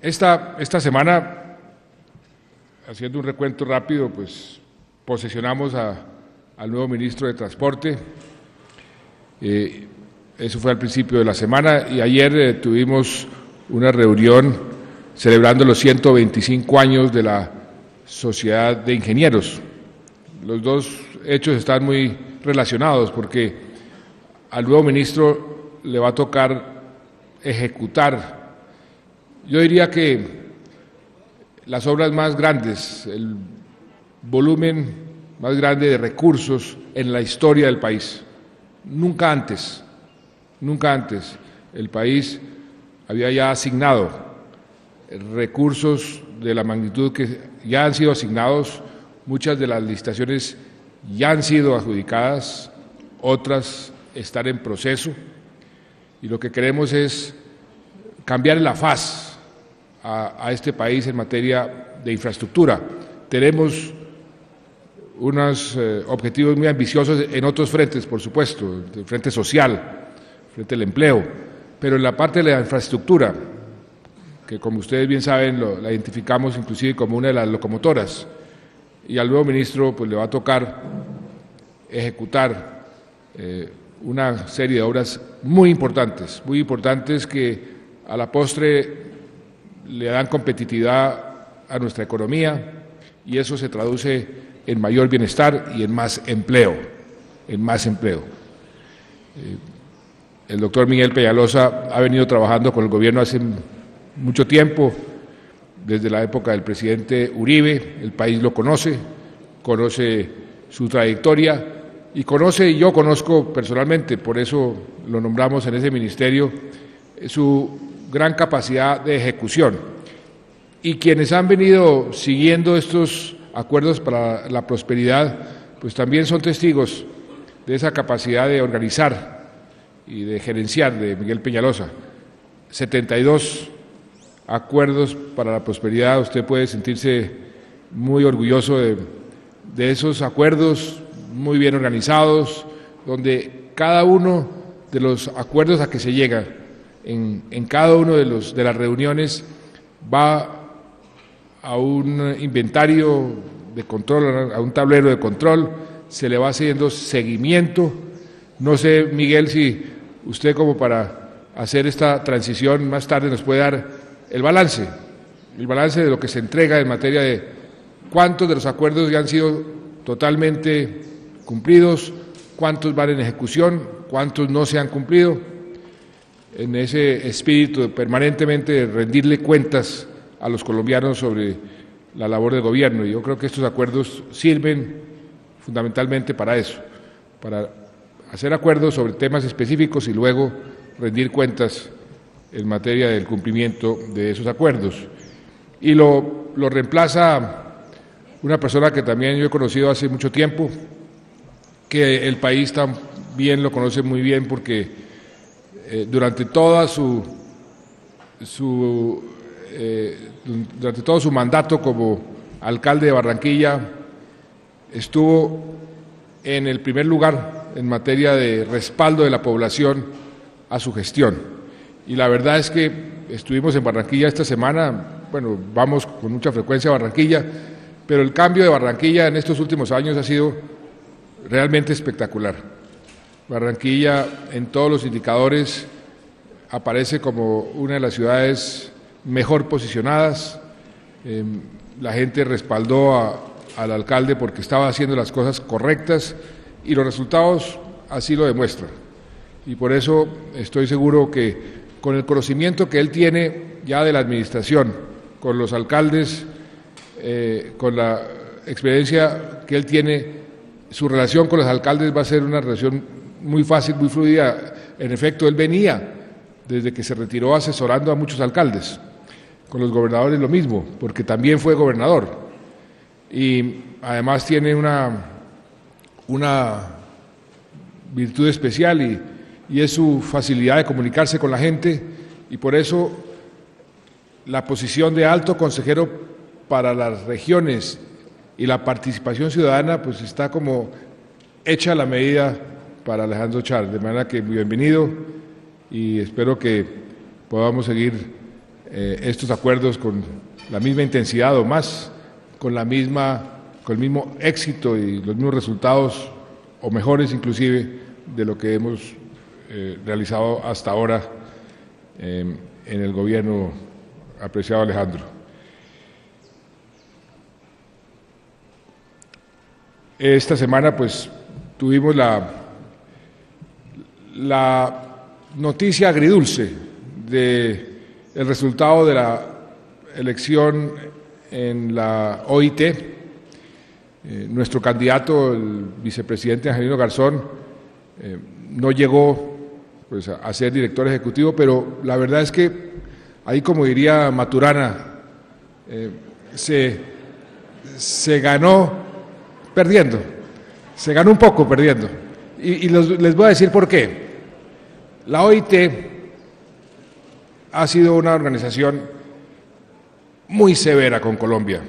Esta semana, haciendo un recuento rápido, pues posesionamos al nuevo ministro de Transporte. Eso fue al principio de la semana y ayer tuvimos una reunión celebrando los 125 años de la Sociedad de Ingenieros. Los dos hechos están muy relacionados porque al nuevo ministro le va a tocar ejecutar, yo diría que las obras más grandes, el volumen más grande de recursos en la historia del país. Nunca antes el país había ya asignado recursos de la magnitud que ya han sido asignados. Muchas de las licitaciones ya han sido adjudicadas, otras están en proceso, y lo que queremos es cambiar la faz a este país en materia de infraestructura. Tenemos unos objetivos muy ambiciosos en otros frentes, por supuesto, el frente social, el frente del empleo, pero en la parte de la infraestructura, que como ustedes bien saben la identificamos inclusive como una de las locomotoras, y al nuevo ministro pues le va a tocar ejecutar una serie de obras muy importantes que a la postre le dan competitividad a nuestra economía, y eso se traduce en mayor bienestar y en más empleo. El doctor Miguel Peñalosa ha venido trabajando con el gobierno hace mucho tiempo, desde la época del presidente Uribe. El país lo conoce su trayectoria y yo conozco personalmente, por eso lo nombramos en ese ministerio, su gran capacidad de ejecución. Y quienes han venido siguiendo estos acuerdos para la prosperidad, pues también son testigos de esa capacidad de organizar y de gerenciar de Miguel Peñalosa. 72 acuerdos para la prosperidad. Usted puede sentirse muy orgulloso de esos acuerdos muy bien organizados, donde cada uno de los acuerdos a que se llega en cada uno de las reuniones va a un inventario de control, a un tablero de control, se le va haciendo seguimiento. No sé, Miguel, si usted, como para hacer esta transición, más tarde nos puede dar el balance de lo que se entrega en materia de cuántos de los acuerdos ya han sido totalmente cumplidos, cuántos van en ejecución, cuántos no se han cumplido, en ese espíritu de permanentemente rendirle cuentas a los colombianos sobre la labor del gobierno. Y yo creo que estos acuerdos sirven fundamentalmente para eso, para hacer acuerdos sobre temas específicos y luego rendir cuentas en materia del cumplimiento de esos acuerdos. Y lo reemplaza una persona que también yo he conocido hace mucho tiempo, que el país también lo conoce muy bien porque durante todo su mandato como alcalde de Barranquilla estuvo en el primer lugar en materia de respaldo de la población a su gestión. Y la verdad es que estuvimos en Barranquilla esta semana, bueno, vamos con mucha frecuencia a Barranquilla, pero el cambio de Barranquilla en estos últimos años ha sido realmente espectacular. Barranquilla, en todos los indicadores, aparece como una de las ciudades mejor posicionadas. La gente respaldó al alcalde porque estaba haciendo las cosas correctas y los resultados así lo demuestran. Y por eso estoy seguro que con el conocimiento que él tiene ya de la administración, con los alcaldes, con la experiencia que él tiene, su relación con los alcaldes va a ser una relación muy fácil, muy fluida. En efecto, él venía desde que se retiró asesorando a muchos alcaldes, con los gobernadores lo mismo, porque también fue gobernador, y además tiene una virtud especial y es su facilidad de comunicarse con la gente, y por eso la posición de alto consejero para las regiones y la participación ciudadana pues está como hecha a la medida para Alejandro Char, de manera que bienvenido y espero que podamos seguir estos acuerdos con la misma intensidad o más, con el mismo éxito y los mismos resultados, o mejores inclusive, de lo que hemos realizado hasta ahora en el gobierno, apreciado Alejandro. Esta semana, pues, tuvimos la noticia agridulce del resultado de la elección en la OIT. Nuestro candidato, el vicepresidente Angelino Garzón, no llegó pues, a ser director ejecutivo, pero la verdad es que ahí, como diría Maturana, se ganó perdiendo, se ganó un poco perdiendo. Y les voy a decir por qué. La OIT ha sido una organización muy severa con Colombia,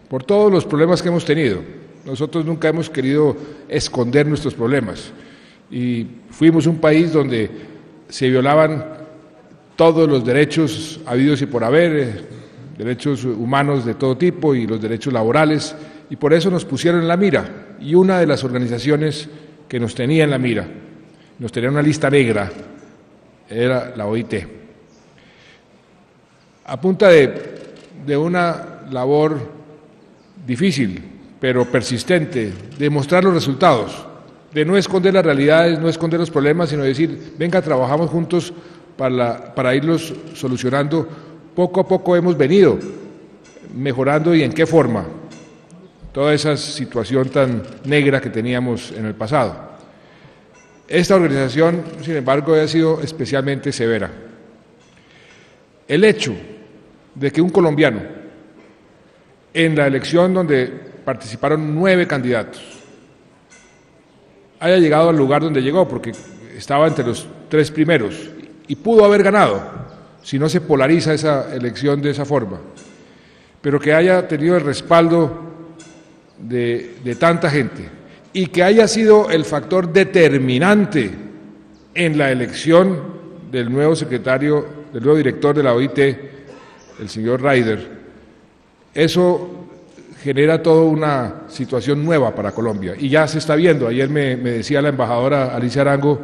por todos los problemas que hemos tenido. Nosotros nunca hemos querido esconder nuestros problemas y fuimos un país donde se violaban todos los derechos habidos y por haber, derechos humanos de todo tipo y los derechos laborales, y por eso nos pusieron en la mira. Y una de las organizaciones que nos tenía en la mira, nos tenía en una lista negra, era la OIT. A punta de una labor difícil, pero persistente, de mostrar los resultados, de no esconder las realidades, no esconder los problemas, sino decir, venga, trabajamos juntos para irlos solucionando. Poco a poco hemos venido mejorando, y en qué forma, toda esa situación tan negra que teníamos en el pasado. Esta organización, sin embargo, ha sido especialmente severa. El hecho de que un colombiano, en la elección donde participaron 9 candidatos, haya llegado al lugar donde llegó, porque estaba entre los 3 primeros, y pudo haber ganado, si no se polariza esa elección de esa forma, pero que haya tenido el respaldo de tanta gente, y que haya sido el factor determinante en la elección del nuevo secretario, del nuevo director de la OIT, el señor Ryder, eso genera toda una situación nueva para Colombia, y ya se está viendo. Ayer me decía la embajadora Alicia Arango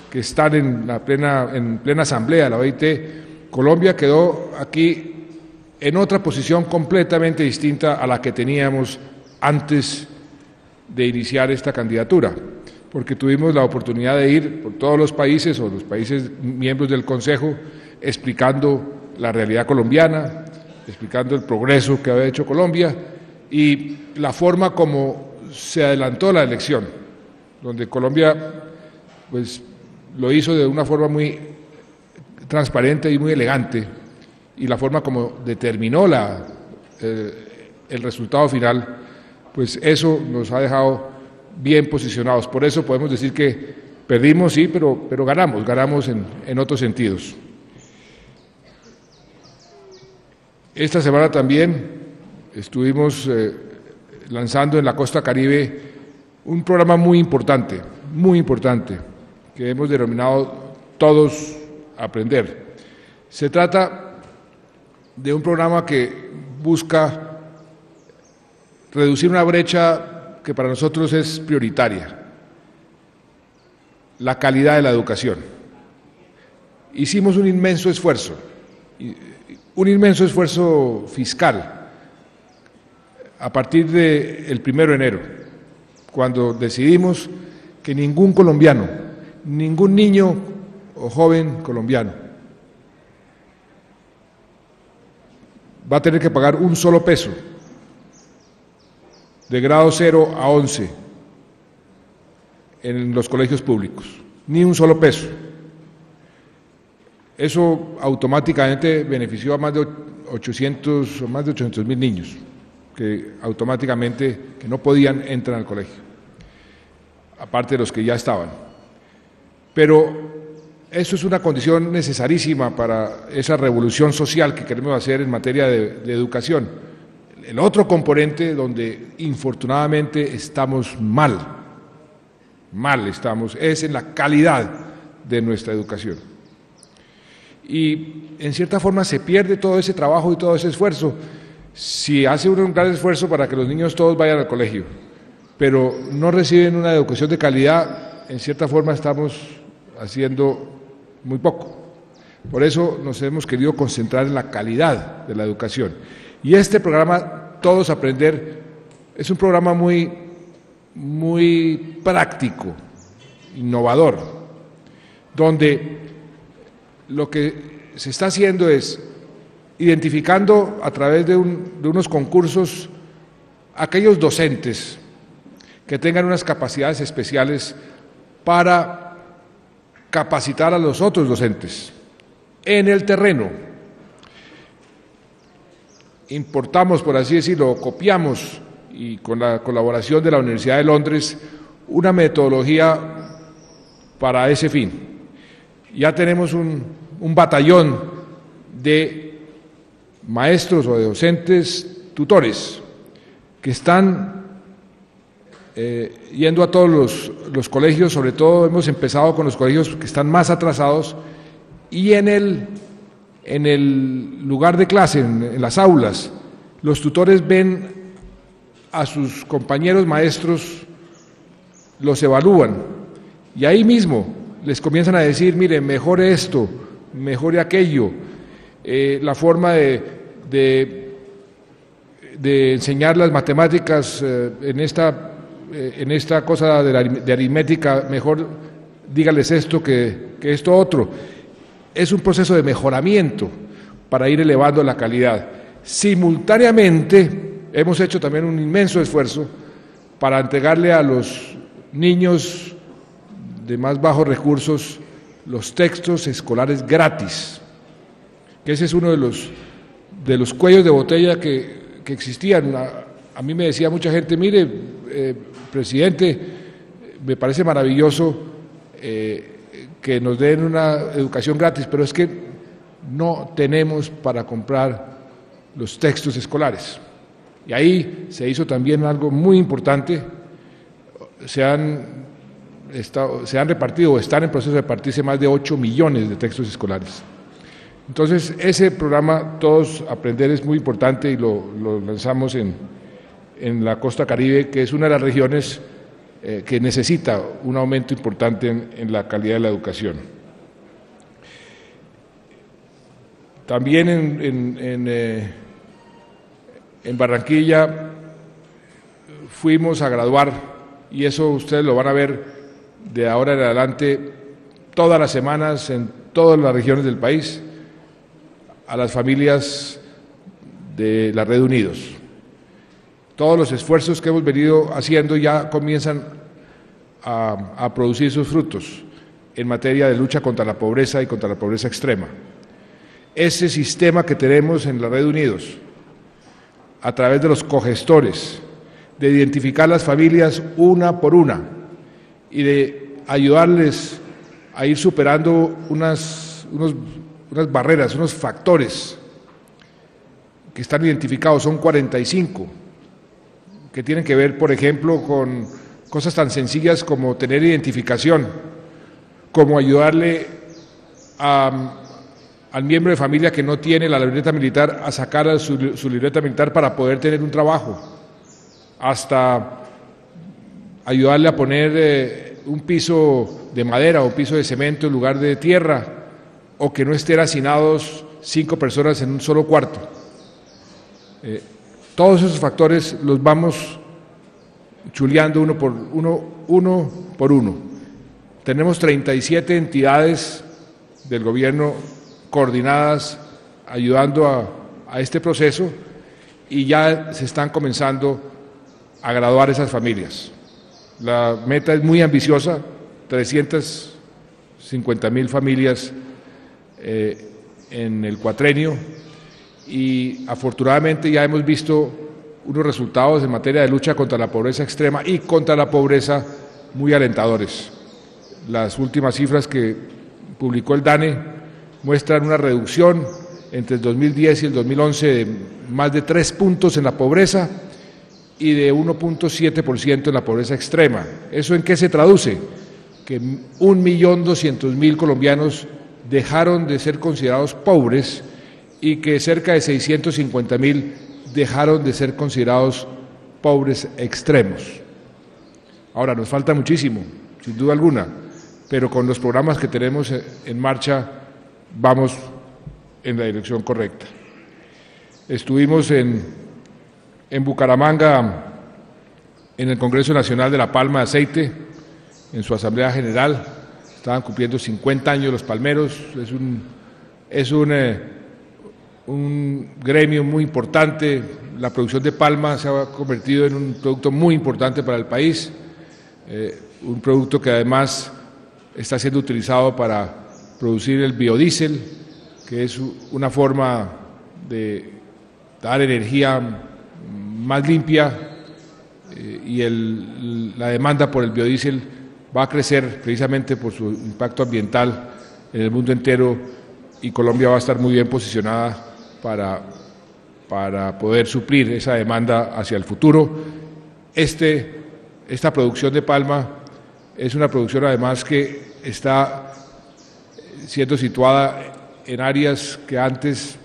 que están en plena asamblea de la OIT. Colombia quedó aquí en otra posición completamente distinta a la que teníamos antes de iniciar esta candidatura, porque tuvimos la oportunidad de ir por todos los países, o los países miembros del Consejo, explicando la realidad colombiana, explicando el progreso que había hecho Colombia y la forma como se adelantó la elección, donde Colombia pues lo hizo de una forma muy transparente y muy elegante, y la forma como determinó el resultado final, pues eso nos ha dejado bien posicionados. Por eso podemos decir que perdimos, sí, pero ganamos en otros sentidos. Esta semana también estuvimos lanzando en la Costa Caribe un programa muy importante, que hemos denominado Todos a Aprender. Se trata de un programa que busca reducir una brecha que para nosotros es prioritaria: la calidad de la educación. Hicimos un inmenso esfuerzo fiscal a partir del 1 de enero, cuando decidimos que ningún colombiano, ningún niño o joven colombiano va a tener que pagar un solo peso de grado 0 a 11 en los colegios públicos, ni un solo peso. Eso automáticamente benefició a más de 800.000 niños que automáticamente que no podían entrar al colegio, aparte de los que ya estaban. Pero eso es una condición necesarísima para esa revolución social que queremos hacer en materia de educación. El otro componente donde infortunadamente estamos mal estamos, es en la calidad de nuestra educación. y en cierta forma se pierde todo ese trabajo y todo ese esfuerzo si hace uno un gran esfuerzo para que los niños todos vayan al colegio, pero no reciben una educación de calidad. En cierta forma estamos haciendo muy poco. Por eso nos hemos querido concentrar en la calidad de la educación. Y este programa, Todos Aprender, es un programa muy práctico, innovador, donde lo que se está haciendo es identificando a través de unos concursos aquellos docentes que tengan unas capacidades especiales para capacitar a los otros docentes en el terreno. Importamos, por así decirlo, copiamos, y con la colaboración de la Universidad de Londres, una metodología para ese fin. Ya tenemos un batallón de maestros o de docentes tutores que están yendo a todos los colegios. Sobre todo hemos empezado con los colegios que están más atrasados, y en el lugar de clase, en las aulas, los tutores ven a sus compañeros maestros, los evalúan, y ahí mismo les comienzan a decir: mire, mejore esto, mejore aquello, la forma de enseñar las matemáticas en esta cosa de aritmética, mejor dígales esto que esto otro. Es un proceso de mejoramiento para ir elevando la calidad. Simultáneamente hemos hecho también un inmenso esfuerzo para entregarle a los niños de más bajos recursos los textos escolares gratis, que ese es uno de los cuellos de botella que existían. A mí me decía mucha gente: mire, presidente, me parece maravilloso que nos den una educación gratis, pero es que no tenemos para comprar los textos escolares. Y ahí se hizo también algo muy importante. Se han repartido o están en proceso de repartirse más de 8 millones de textos escolares. Entonces, ese programa Todos Aprender es muy importante, y lo lanzamos en la costa Caribe, que es una de las regiones que necesita un aumento importante en la calidad de la educación. También en Barranquilla fuimos a graduar, y eso ustedes lo van a ver de ahora en adelante todas las semanas en todas las regiones del país, a las familias de la Red Unidos. Todos los esfuerzos que hemos venido haciendo ya comienzan a producir sus frutos en materia de lucha contra la pobreza y contra la pobreza extrema. Ese sistema que tenemos en la Red Unidos, a través de los cogestores, de identificar las familias una por una y de ayudarles a ir superando unas barreras, unos factores que están identificados, son 45, que tienen que ver, por ejemplo, con cosas tan sencillas como tener identificación, como ayudarle al miembro de familia que no tiene la libreta militar a sacar su libreta militar para poder tener un trabajo, hasta ayudarle a poner un piso de madera o un piso de cemento en lugar de tierra, o que no estén hacinados 5 personas en un solo cuarto. Todos esos factores los vamos chuleando uno por uno. Tenemos 37 entidades del gobierno coordinadas ayudando a este proceso, y ya se están comenzando a graduar esas familias. La meta es muy ambiciosa: 350.000 familias en el cuatrenio, y afortunadamente ya hemos visto unos resultados en materia de lucha contra la pobreza extrema y contra la pobreza muy alentadores. Las últimas cifras que publicó el DANE muestran una reducción entre el 2010 y el 2011 de más de 3 puntos en la pobreza y de 1.7% en la pobreza extrema. ¿Eso en qué se traduce? Que 1.200.000 colombianos dejaron de ser considerados pobres y que cerca de 650.000 dejaron de ser considerados pobres extremos. Ahora, nos falta muchísimo, sin duda alguna, pero con los programas que tenemos en marcha vamos en la dirección correcta. Estuvimos en Bucaramanga, en el Congreso Nacional de la Palma de Aceite, en su Asamblea General. Estaban cumpliendo 50 años los palmeros. Es un gremio muy importante. La producción de palma se ha convertido en un producto muy importante para el país, un producto que además está siendo utilizado para producir el biodiesel, que es una forma de dar energía más limpia, y la demanda por el biodiesel va a crecer precisamente por su impacto ambiental en el mundo entero, y Colombia va a estar muy bien posicionada para poder suplir esa demanda hacia el futuro. Esta producción de palma es una producción además que está siendo situada en áreas que antes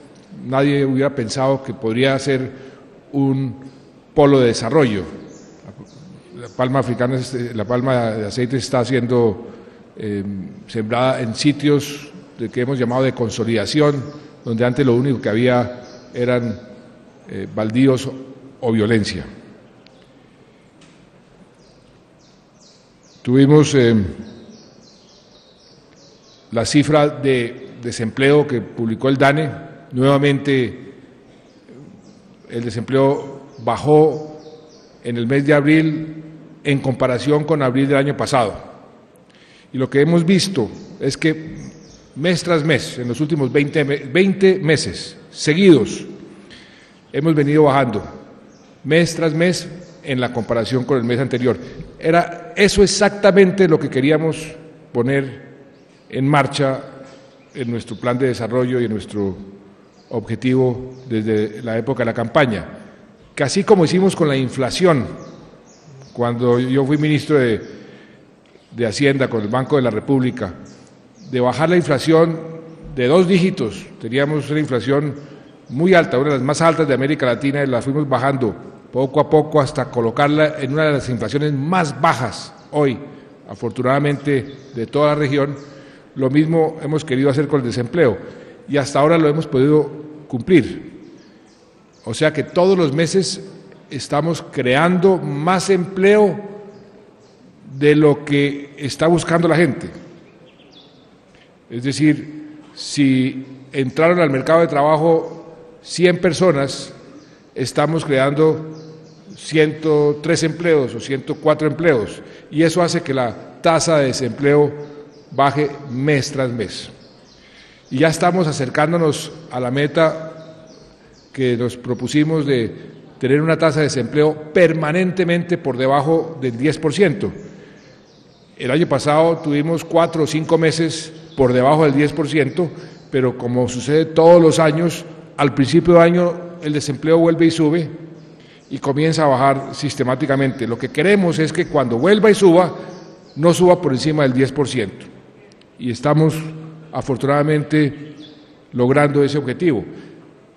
nadie hubiera pensado que podría ser un polo de desarrollo. La palma africana, la palma de aceite está siendo sembrada en sitios que hemos llamado de consolidación, donde antes lo único que había eran baldíos o violencia. Tuvimos la cifra de desempleo que publicó el DANE. Nuevamente el desempleo bajó en el mes de abril en comparación con abril del año pasado. Y lo que hemos visto es que mes tras mes, en los últimos 20 meses seguidos, hemos venido bajando, mes tras mes, en la comparación con el mes anterior. Era eso exactamente lo que queríamos poner en marcha en nuestro plan de desarrollo y en nuestro objetivo desde la época de la campaña, que así como hicimos con la inflación, cuando yo fui ministro de Hacienda con el Banco de la República, de bajar la inflación de 2 dígitos, teníamos una inflación muy alta, una de las más altas de América Latina, y la fuimos bajando poco a poco hasta colocarla en una de las inflaciones más bajas hoy, afortunadamente, de toda la región. Lo mismo hemos querido hacer con el desempleo y hasta ahora lo hemos podido cumplir. O sea que todos los meses estamos creando más empleo de lo que está buscando la gente. Es decir, si entraron al mercado de trabajo 100 personas, estamos creando 103 empleos o 104 empleos, y eso hace que la tasa de desempleo baje mes tras mes. Y ya estamos acercándonos a la meta que nos propusimos de tener una tasa de desempleo permanentemente por debajo del 10%. El año pasado tuvimos 4 o 5 meses por debajo del 10%, pero como sucede todos los años, al principio del año el desempleo vuelve y sube y comienza a bajar sistemáticamente. Lo que queremos es que cuando vuelva y suba, no suba por encima del 10%. Y estamos, afortunadamente, logrando ese objetivo.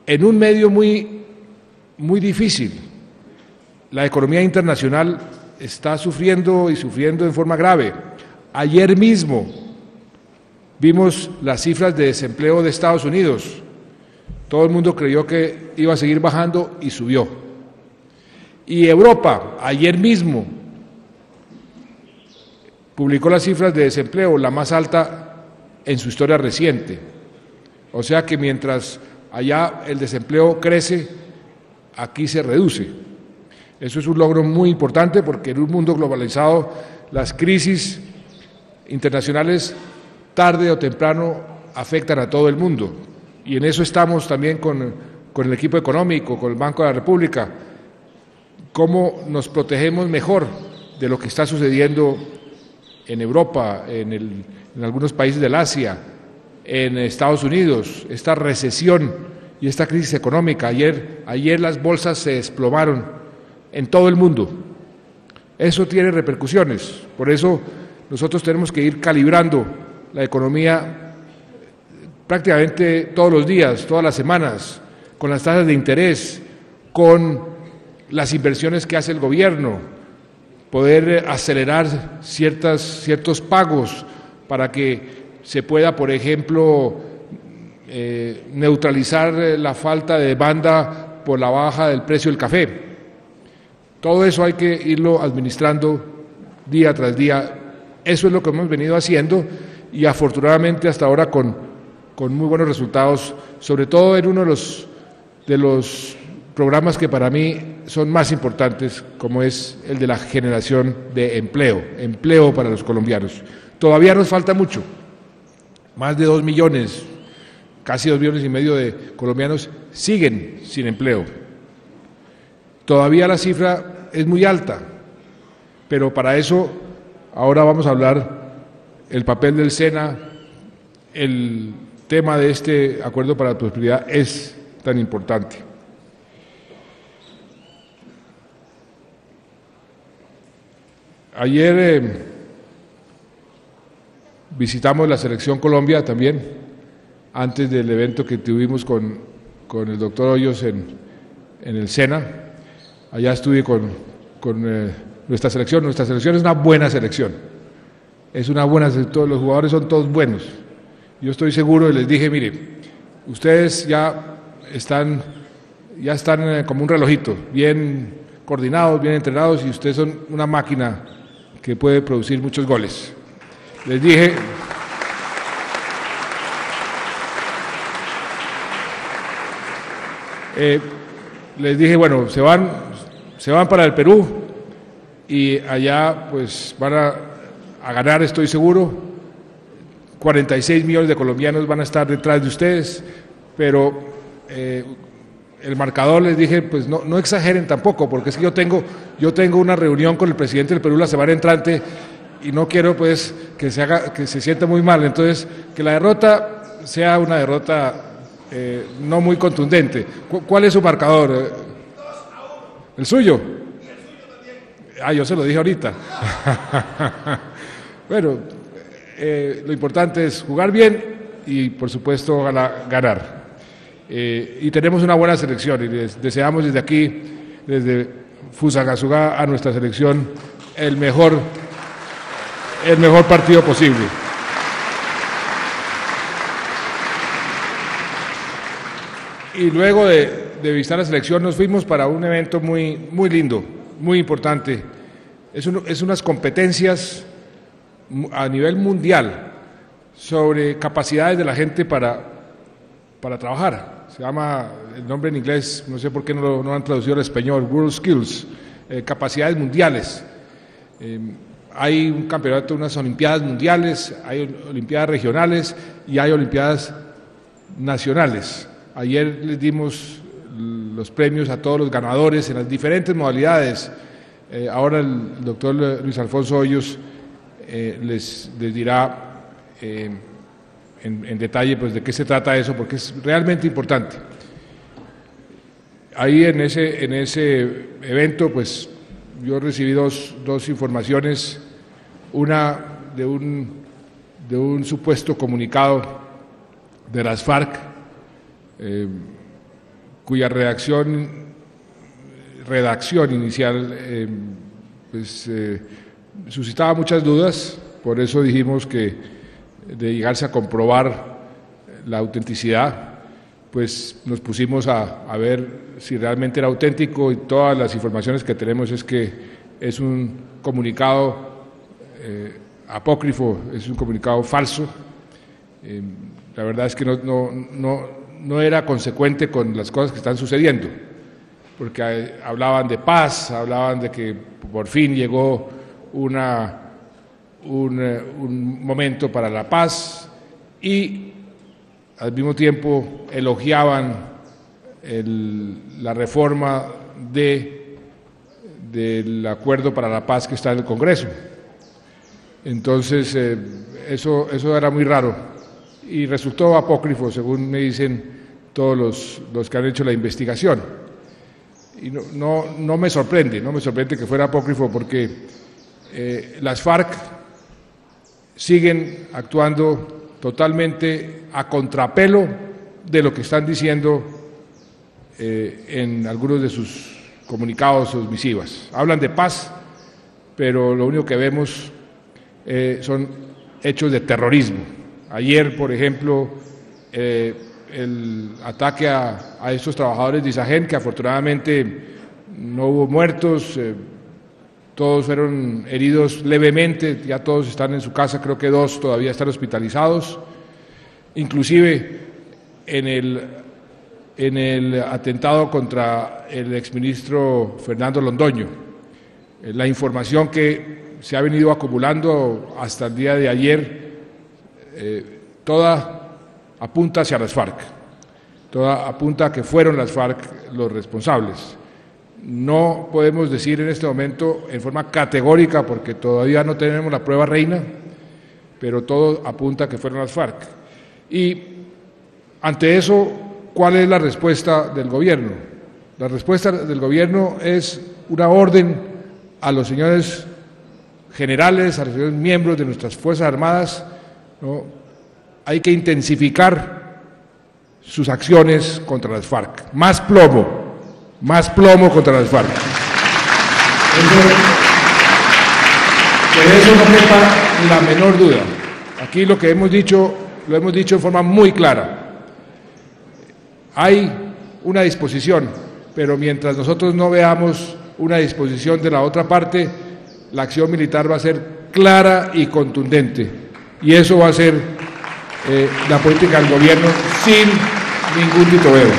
En un medio muy difícil, la economía internacional está sufriendo en forma grave. Ayer mismo vimos las cifras de desempleo de Estados Unidos. Todo el mundo creyó que iba a seguir bajando y subió. Y Europa, ayer mismo, publicó las cifras de desempleo, la más alta en su historia reciente. O sea que mientras allá el desempleo crece, aquí se reduce. Eso es un logro muy importante porque en un mundo globalizado las crisis internacionales tarde o temprano afectan a todo el mundo. Y en eso estamos también con el equipo económico, con el Banco de la República. ¿Cómo nos protegemos mejor de lo que está sucediendo en Europa, en algunos países del Asia, en Estados Unidos, esta recesión y esta crisis económica? Ayer las bolsas se desplomaron en todo el mundo. Eso tiene repercusiones. Por eso nosotros tenemos que ir calibrando la economía prácticamente todos los días, todas las semanas, con las tasas de interés, con las inversiones que hace el gobierno, poder acelerar ciertos pagos para que se pueda, por ejemplo, neutralizar la falta de demanda por la baja del precio del café. Todo eso hay que irlo administrando día tras día. Eso es lo que hemos venido haciendo y afortunadamente hasta ahora con muy buenos resultados, sobre todo en uno de los programas que para mí son más importantes, como es el de la generación de empleo para los colombianos. Todavía nos falta mucho, más de 2 millones, casi 2,5 millones de colombianos siguen sin empleo. Todavía la cifra es muy alta, pero para eso ahora vamos a hablar el papel del SENA, el tema de este acuerdo para la prosperidad es tan importante. Ayer visitamos la Selección Colombia también, antes del evento que tuvimos con el doctor Hoyos en el SENA. Allá estuve con nuestra selección. Nuestra selección es una buena selección. Es una buena selección, los jugadores son todos buenos. Yo estoy seguro y les dije, mire, ustedes ya están como un relojito, bien coordinados, bien entrenados y ustedes son una máquina que puede producir muchos goles. Les dije, bueno, se van para el Perú y allá pues van a ganar, estoy seguro. 46 millones de colombianos van a estar detrás de ustedes, pero el marcador, les dije, pues no exageren tampoco, porque es que yo tengo una reunión con el presidente del Perú la semana entrante y no quiero pues que se sienta muy mal, entonces que la derrota sea una derrota no muy contundente. ¿Cuál es su marcador? ¿El suyo? Yo se lo dije ahorita. Bueno, lo importante es jugar bien y por supuesto ganar. Y tenemos una buena selección y les deseamos desde aquí, desde Fusagasugá a nuestra selección, el mejor partido posible. Y luego de visitar la selección nos fuimos para un evento muy lindo, muy importante. Es unas competencias a nivel mundial sobre capacidades de la gente para trabajar. Se llama, el nombre en inglés, no sé por qué no lo han traducido al español, World Skills, capacidades mundiales. Hay un campeonato, unas olimpiadas mundiales, hay olimpiadas regionales y hay olimpiadas nacionales. Ayer les dimos los premios a todos los ganadores en las diferentes modalidades. Ahora el doctor Luis Alfonso Hoyos les dirá en detalle pues de qué se trata eso, porque es realmente importante. Ahí en ese evento pues yo recibí dos informaciones, una de un supuesto comunicado de las FARC, cuya redacción inicial suscitaba muchas dudas, por eso dijimos que de llegarse a comprobar la autenticidad, pues nos pusimos a ver si realmente era auténtico y todas las informaciones que tenemos es que es un comunicado apócrifo, es un comunicado falso. La verdad es que no era consecuente con las cosas que están sucediendo, porque hablaban de paz, hablaban de que por fin llegó un momento para la paz y al mismo tiempo elogiaban la reforma del acuerdo para la paz que está en el Congreso. Entonces eso era muy raro y resultó apócrifo, según me dicen todos los que han hecho la investigación. Y no me sorprende que fuera apócrifo porque las FARC siguen actuando totalmente a contrapelo de lo que están diciendo en algunos de sus comunicados, sus misivas. Hablan de paz, pero lo único que vemos son hechos de terrorismo. Ayer, por ejemplo, el ataque a estos trabajadores de Isagen, que afortunadamente no hubo muertos, todos fueron heridos levemente, ya todos están en su casa, creo que 2 todavía están hospitalizados. Inclusive en el atentado contra el exministro Fernando Londoño, la información que se ha venido acumulando hasta el día de ayer, toda apunta hacia las FARC, toda apunta a que fueron las FARC los responsables. No podemos decir en este momento en forma categórica, porque todavía no tenemos la prueba reina, pero todo apunta a que fueron las FARC. Y ante eso, ¿cuál es la respuesta del gobierno? La respuesta del gobierno es una orden a los señores generales, a los señores miembros de nuestras Fuerzas Armadas, ¿no? Hay que intensificar sus acciones contra las FARC. Más plomo contra las FARC. De eso no quepa la menor duda. Aquí lo que hemos dicho, lo hemos dicho en forma muy clara. Hay una disposición, pero mientras nosotros no veamos una disposición de la otra parte, la acción militar va a ser clara y contundente. Y eso va a ser la política del gobierno sin ningún titubeo.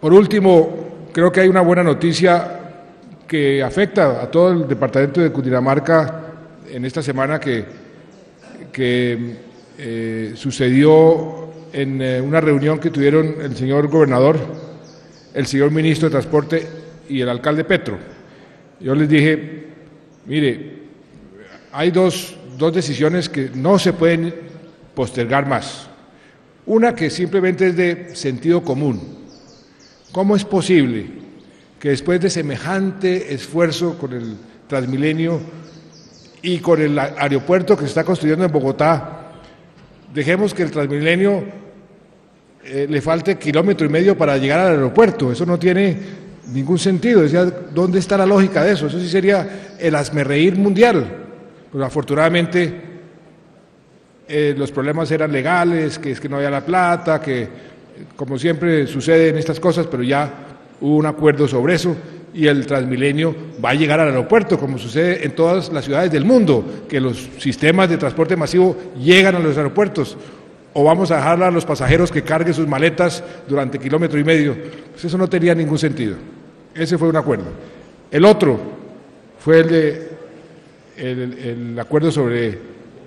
Por último, creo que hay una buena noticia que afecta a todo el departamento de Cundinamarca en esta semana que sucedió en una reunión que tuvieron el señor gobernador, el señor ministro de Transporte y el alcalde Petro. Yo les dije, mire, hay dos decisiones que no se pueden postergar más. Una que simplemente es de sentido común. ¿Cómo es posible que después de semejante esfuerzo con el Transmilenio y con el aeropuerto que se está construyendo en Bogotá, dejemos que el Transmilenio le falte 1,5 kilómetros para llegar al aeropuerto? Eso no tiene ningún sentido. Decía, ¿dónde está la lógica de eso? Eso sí sería el hazmerreír mundial. Pero afortunadamente los problemas eran legales, que es que no había la plata, que como siempre sucede en estas cosas, pero ya hubo un acuerdo sobre eso y el Transmilenio va a llegar al aeropuerto, como sucede en todas las ciudades del mundo, que los sistemas de transporte masivo llegan a los aeropuertos. O vamos a dejar a los pasajeros que carguen sus maletas durante 1,5 kilómetros. Pues eso no tenía ningún sentido. Ese fue un acuerdo. El otro fue el acuerdo sobre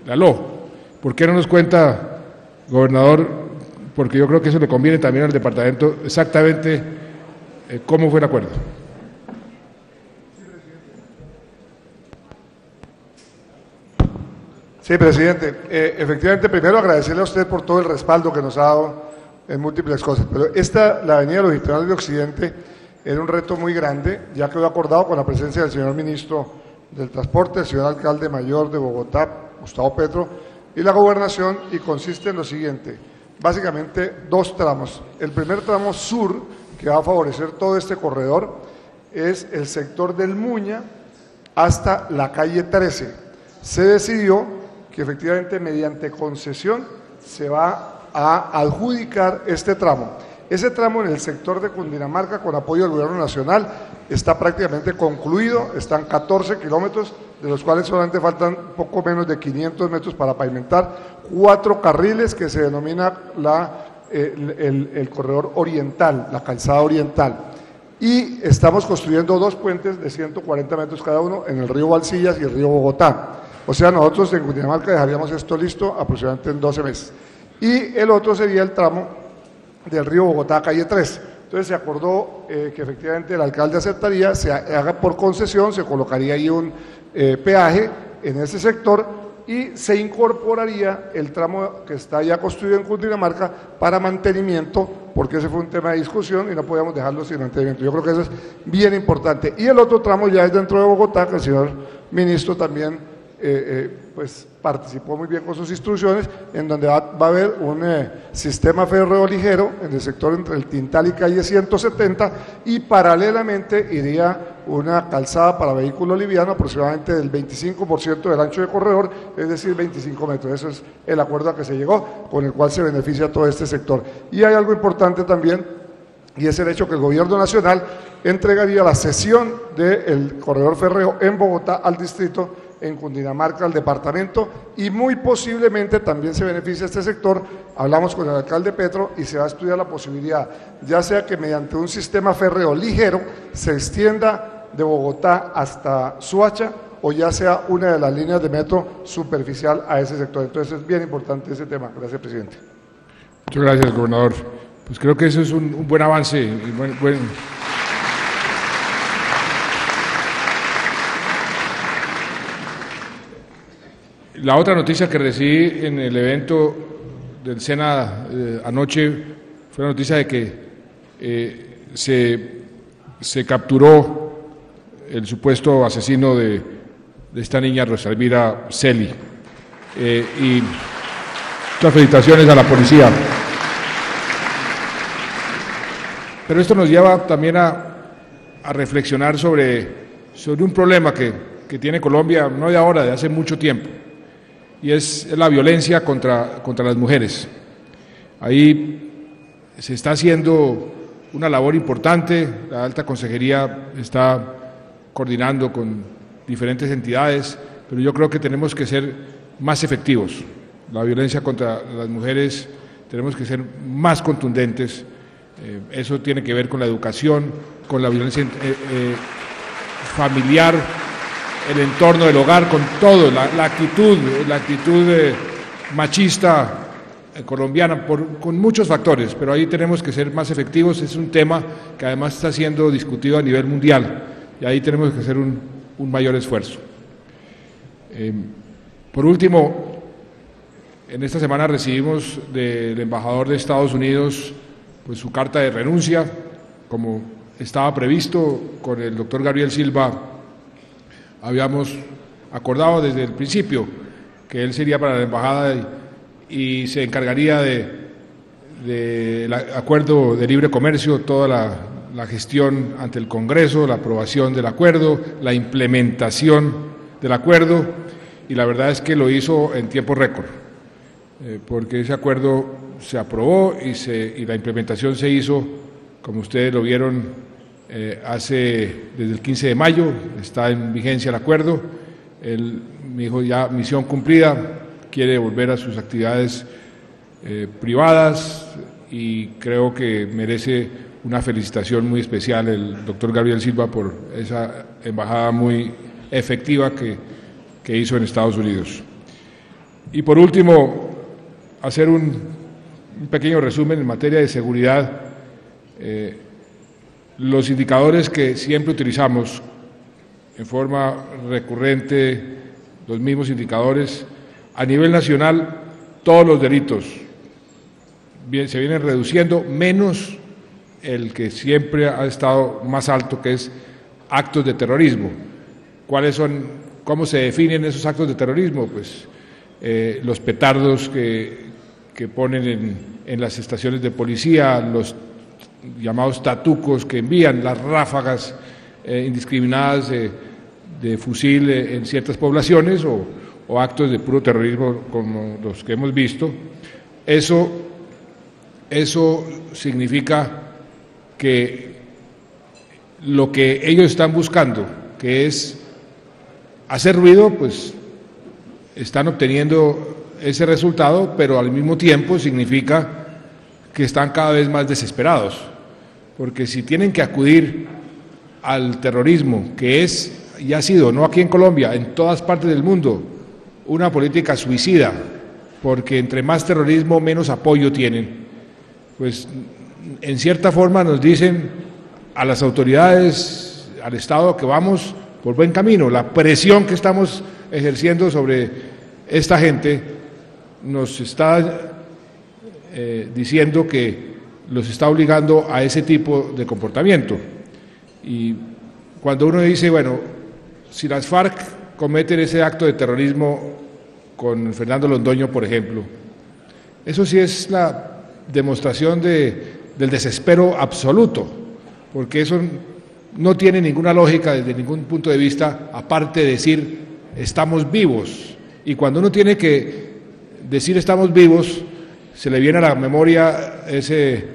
la LO. ¿Por qué no nos cuenta, gobernador? Porque yo creo que eso le conviene también al departamento, exactamente cómo fue el acuerdo. Sí, presidente. Efectivamente, primero agradecerle a usted por todo el respaldo que nos ha dado en múltiples cosas, pero la avenida Longitudinal de Occidente era un reto muy grande, ya quedó acordado con la presencia del señor ministro del Transporte, el señor alcalde mayor de Bogotá, Gustavo Petro, y la gobernación, y consiste en lo siguiente: básicamente 2 tramos. El primer tramo sur, que va a favorecer todo este corredor, es el sector del Muña hasta la calle 13. Se decidió que efectivamente mediante concesión se va a adjudicar este tramo. Ese tramo en el sector de Cundinamarca, con apoyo del Gobierno Nacional, está prácticamente concluido. Están 14 kilómetros, de los cuales solamente faltan poco menos de 500 metros para pavimentar, 4 carriles que se denomina el corredor oriental, la calzada oriental. Y estamos construyendo 2 puentes de 140 metros cada uno en el río Balsillas y el río Bogotá. O sea, nosotros en Cundinamarca dejaríamos esto listo aproximadamente en 12 meses. Y el otro sería el tramo del río Bogotá, calle 3. Entonces se acordó que efectivamente el alcalde aceptaría, se haga por concesión, se colocaría ahí un peaje en ese sector y se incorporaría el tramo que está ya construido en Cundinamarca para mantenimiento, porque ese fue un tema de discusión y no podíamos dejarlo sin mantenimiento. Yo creo que eso es bien importante. Y el otro tramo ya es dentro de Bogotá, que el señor ministro también pues participó muy bien con sus instrucciones, en donde va a haber un sistema férreo ligero en el sector entre el Tintal y calle 170, y paralelamente iría una calzada para vehículo liviano aproximadamente del 25% del ancho de corredor, es decir, 25 metros. Eso es el acuerdo a que se llegó, con el cual se beneficia todo este sector. Y hay algo importante también, y es el hecho que el gobierno nacional entregaría la cesión del corredor férreo en Bogotá al distrito, en Cundinamarca al departamento, y muy posiblemente también se beneficia este sector. Hablamos con el alcalde Petro y se va a estudiar la posibilidad, ya sea que mediante un sistema férreo ligero se extienda de Bogotá hasta Soacha, o ya sea una de las líneas de metro superficial a ese sector. Entonces es bien importante ese tema. Gracias, presidente. Muchas gracias, gobernador. Pues creo que eso es un buen avance. La otra noticia que recibí en el evento del SENA anoche fue la noticia de que se capturó el supuesto asesino de esta niña, Rosa Elvira Celi. Y muchas felicitaciones a la policía. Pero esto nos lleva también a reflexionar sobre un problema que tiene Colombia, no de ahora, de hace mucho tiempo, y es la violencia contra las mujeres. Ahí se está haciendo una labor importante, la Alta Consejería está coordinando con diferentes entidades, pero yo creo que tenemos que ser más efectivos. La violencia contra las mujeres tenemos que ser más contundentes. Eso tiene que ver con la educación, con la violencia familiar, el entorno del hogar, con todo, la actitud machista colombiana, con muchos factores, pero ahí tenemos que ser más efectivos. Es un tema que además está siendo discutido a nivel mundial y ahí tenemos que hacer un mayor esfuerzo. Por último, en esta semana recibimos del embajador de Estados Unidos pues su carta de renuncia, como estaba previsto. Con el doctor Gabriel Silva habíamos acordado desde el principio que él sería para la embajada y se encargaría del acuerdo de libre comercio, toda la gestión ante el Congreso, la aprobación del acuerdo, la implementación del acuerdo, y la verdad es que lo hizo en tiempo récord, porque ese acuerdo se aprobó y la implementación se hizo, como ustedes lo vieron, desde el 15 de mayo, está en vigencia el acuerdo. Él me dijo ya misión cumplida, quiere volver a sus actividades privadas, y creo que merece una felicitación muy especial el doctor Gabriel Silva por esa embajada muy efectiva que hizo en Estados Unidos. Y por último, hacer un pequeño resumen en materia de seguridad. Los indicadores que siempre utilizamos en forma recurrente, los mismos indicadores, a nivel nacional, todos los delitos se vienen reduciendo, menos el que siempre ha estado más alto, que es actos de terrorismo. ¿Cuáles son? ¿Cómo se definen esos actos de terrorismo? Pues los petardos que ponen en las estaciones de policía, los llamados tatucos que envían, las ráfagas indiscriminadas de fusil en ciertas poblaciones, o actos de puro terrorismo como los que hemos visto. Eso significa que lo que ellos están buscando, que es hacer ruido, pues están obteniendo ese resultado, pero al mismo tiempo significa que están cada vez más desesperados, porque si tienen que acudir al terrorismo, que es y ha sido, no aquí en Colombia, en todas partes del mundo, una política suicida, porque entre más terrorismo, menos apoyo tienen, pues en cierta forma nos dicen a las autoridades, al Estado, que vamos por buen camino. La presión que estamos ejerciendo sobre esta gente nos está diciendo que los está obligando a ese tipo de comportamiento. Y cuando uno dice, bueno, si las FARC cometen ese acto de terrorismo con Fernando Londoño, por ejemplo. Eso sí es la demostración del desespero absoluto, porque eso no tiene ninguna lógica desde ningún punto de vista, aparte de decir estamos vivos. Y cuando uno tiene que decir estamos vivos, se le viene a la memoria ese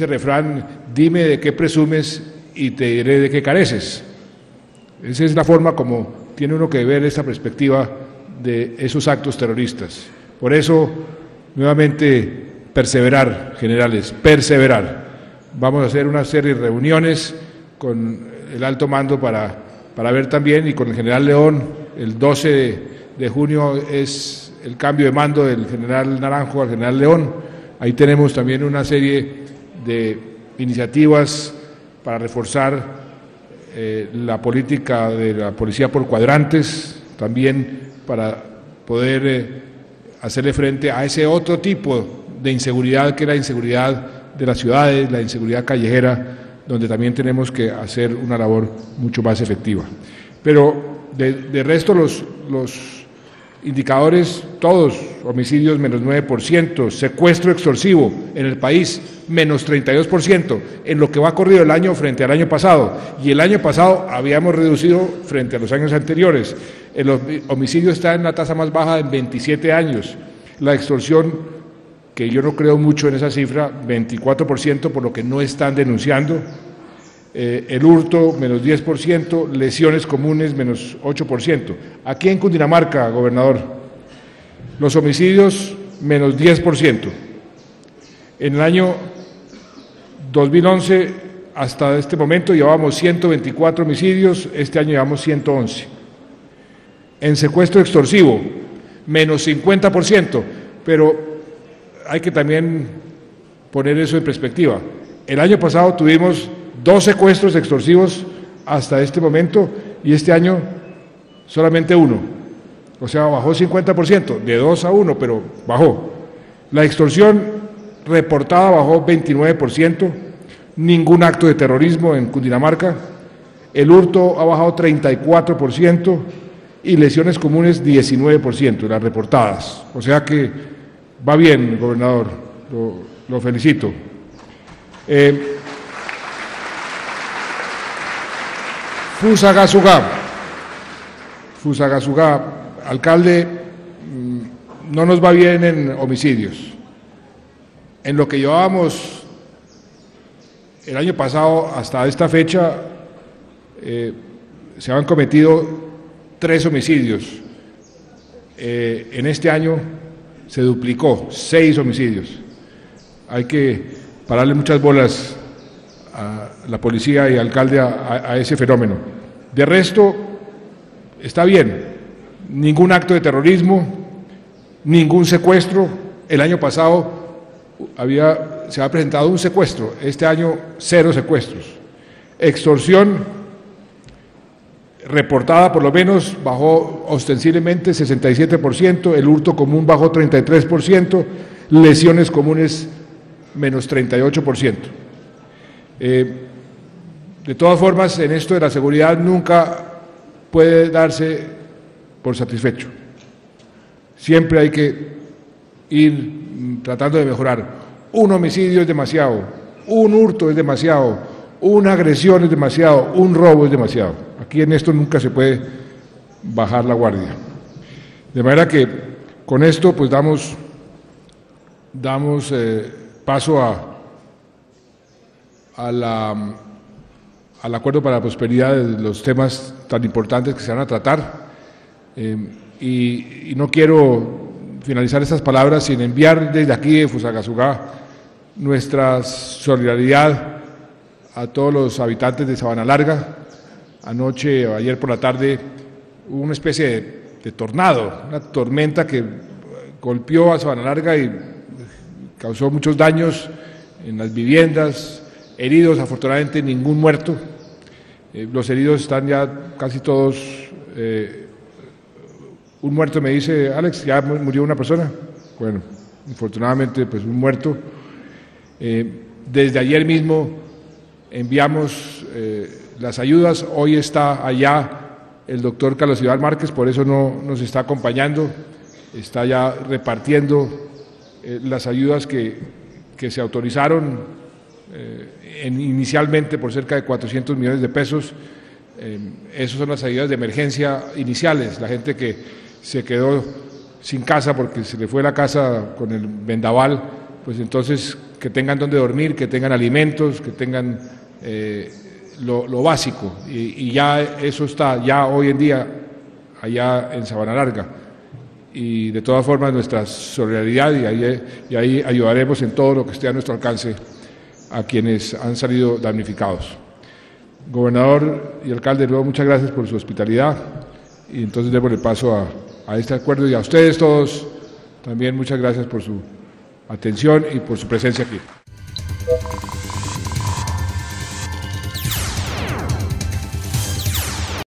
refrán, dime de qué presumes y te diré de qué careces. Esa es la forma como tiene uno que ver esta perspectiva de esos actos terroristas. Por eso, nuevamente, perseverar, generales, perseverar. Vamos a hacer una serie de reuniones con el alto mando para ver también, y con el general León, el 12 de junio es el cambio de mando del general Naranjo al general León. Ahí tenemos también una serie de iniciativas para reforzar la política de la policía por cuadrantes, también para poder hacerle frente a ese otro tipo de inseguridad que es la inseguridad de las ciudades, la inseguridad callejera, donde también tenemos que hacer una labor mucho más efectiva. Pero de resto los indicadores, todos, homicidios menos 9%, secuestro extorsivo en el país menos 32%, en lo que va corrido el año frente al año pasado, y el año pasado habíamos reducido frente a los años anteriores. El homicidio está en la tasa más baja en 27 años, la extorsión, que yo no creo mucho en esa cifra, 24%, por lo que no están denunciando, el hurto menos 10%, lesiones comunes menos 8%. Aquí en Cundinamarca, gobernador, los homicidios menos 10%. En el año 2011 hasta este momento llevábamos 124 homicidios, este año llevamos 111. En secuestro extorsivo, menos 50%, pero hay que también poner eso en perspectiva. El año pasado tuvimos 2 secuestros extorsivos hasta este momento y este año solamente 1. O sea, bajó 50%, de 2 a 1, pero bajó. La extorsión reportada bajó 29%, ningún acto de terrorismo en Cundinamarca. El hurto ha bajado 34% y lesiones comunes 19%, las reportadas. O sea que va bien, gobernador, lo felicito. Fusagasugá, alcalde, no nos va bien en homicidios. En lo que llevábamos el año pasado hasta esta fecha, se han cometido 3 homicidios. En este año se duplicó, 6 homicidios. Hay que pararle muchas bolas a la policía y alcalde a ese fenómeno. De resto, está bien, ningún acto de terrorismo, ningún secuestro. El año pasado se ha presentado un secuestro, este año 0 secuestros. Extorsión reportada por lo menos bajó ostensiblemente 67%, el hurto común bajó 33%, lesiones comunes menos 38%. De todas formas, en esto de la seguridad nunca puede darse por satisfecho. Siempre hay que ir tratando de mejorar. Un homicidio es demasiado, un hurto es demasiado, una agresión es demasiado, un robo es demasiado. Aquí en esto nunca se puede bajar la guardia. De manera que con esto pues damos paso al acuerdo para la prosperidad de los temas tan importantes que se van a tratar. Y no quiero finalizar estas palabras sin enviar desde aquí de Fusagasugá nuestra solidaridad a todos los habitantes de Sabana Larga. Anoche o ayer por la tarde hubo una especie de tornado, una tormenta que golpeó a Sabana Larga y causó muchos daños en las viviendas, heridos, afortunadamente ningún muerto. Los heridos están ya casi todos. Un muerto, me dice Alex, ¿ya murió una persona? Bueno, afortunadamente pues un muerto. Desde ayer mismo enviamos las ayudas, hoy está allá El doctor Carlos Iván Márquez por eso no nos está acompañando, está ya repartiendo las ayudas que se autorizaron inicialmente por cerca de 400 millones de pesos. Esas son las ayudas de emergencia iniciales, la gente que se quedó sin casa porque se le fue la casa con el vendaval, pues entonces que tengan donde dormir, que tengan alimentos, que tengan lo básico, y ya eso está ya hoy en día allá en Sabana Larga, y de todas formas nuestra solidaridad, y ahí ayudaremos en todo lo que esté a nuestro alcance a quienes han salido damnificados. Gobernador y alcalde, luego muchas gracias por su hospitalidad, y entonces démosle paso a este acuerdo, y a ustedes todos también muchas gracias por su atención y por su presencia aquí.